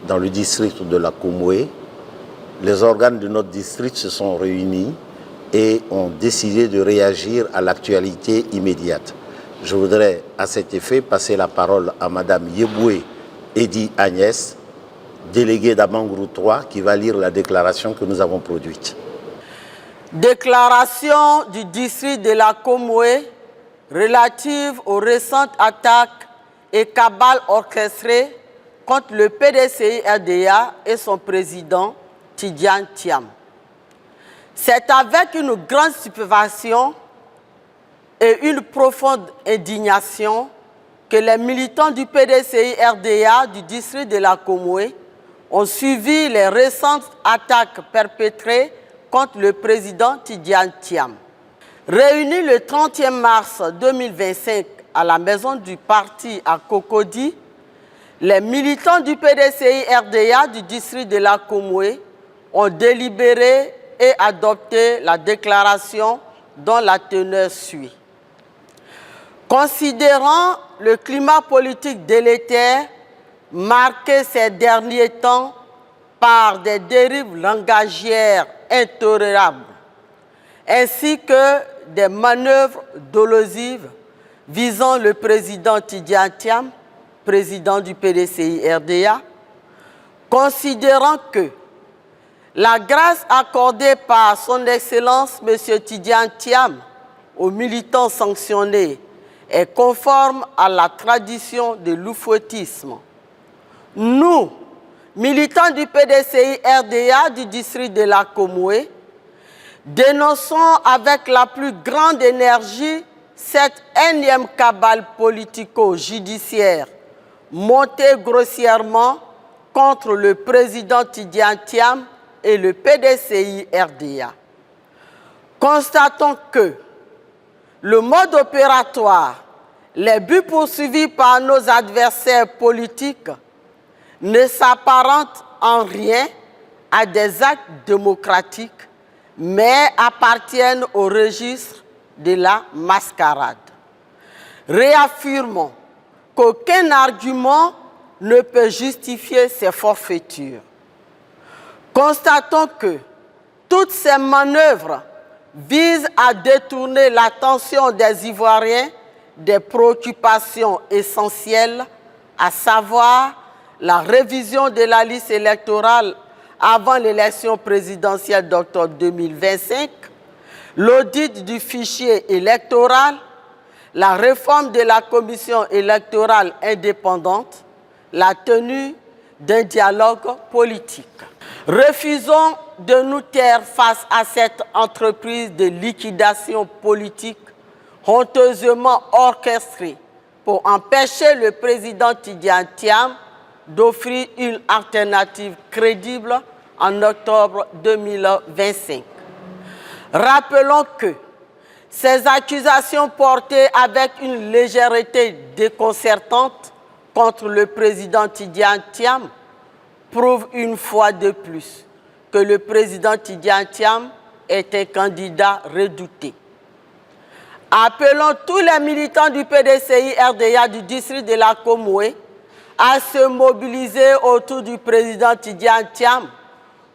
dans le district de la Komoé, les organes de notre district se sont réunis et ont décidé de réagir à l'actualité immédiate. Je voudrais à cet effet passer la parole à Madame Yeboué Edi Agnès, déléguée d'Amangrou 3, qui va lire la déclaration que nous avons produite. Déclaration du district de la Komoé relative aux récentes attaques et cabales orchestrées contre le PDCI-RDA et son président Tidjane Thiam. C'est avec une grande stupéfaction et une profonde indignation que les militants du PDCI-RDA du district de la Komoé ont suivi les récentes attaques perpétrées contre le président Tidjane Thiam. Réunis le 30 mars 2025 à la maison du parti à Cocody, les militants du PDCI-RDA du district de la Komoé ont délibéré et adopté la déclaration dont la teneur suit. Considérant le climat politique délétère marqué ces derniers temps par des dérives langagières intolérables, ainsi que des manœuvres dolosives visant le président Tidjane Thiam, président du PDCI-RDA, considérant que la grâce accordée par son Excellence M. Tidjane Thiam aux militants sanctionnés est conforme à la tradition de l'oufouettisme. Nous, militants du PDCI-RDA du district de la Komoé, dénonçons avec la plus grande énergie cette énième cabale politico-judiciaire montée grossièrement contre le président Tidjane Thiam et le PDCI-RDA. Constatons que le mode opératoire, les buts poursuivis par nos adversaires politiques ne s'apparentent en rien à des actes démocratiques, mais appartiennent au registre de la mascarade. Réaffirmons qu'aucun argument ne peut justifier ces forfaitures. Constatons que toutes ces manœuvres visent à détourner l'attention des Ivoiriens des préoccupations essentielles, à savoir la révision de la liste électorale avant l'élection présidentielle d'octobre 2025, l'audit du fichier électoral, la réforme de la commission électorale indépendante, la tenue d'un dialogue politique. Refusons de nous taire face à cette entreprise de liquidation politique honteusement orchestrée pour empêcher le président Tidjane Thiam d'offrir une alternative crédible en octobre 2025. Rappelons que ces accusations portées avec une légèreté déconcertante contre le président Tidjane Thiam prouvent une fois de plus que le président Tidjane Thiam est un candidat redouté. Appelons tous les militants du PDCI-RDA du district de la Komoé à se mobiliser autour du président Tidjane Thiam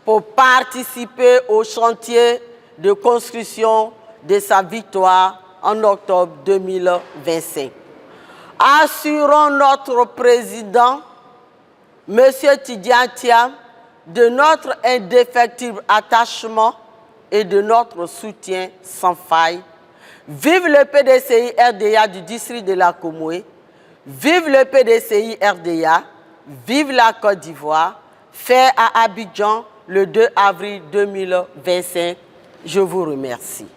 pour participer au chantier de construction de sa victoire en octobre 2025. Assurons notre président, M. Tidjane Thiam, de notre indéfectible attachement et de notre soutien sans faille. Vive le PDCI-RDA du district de la Komoé, vive le PDCI-RDA, vive la Côte d'Ivoire, fait à Abidjan le 2 avril 2025. Je vous remercie.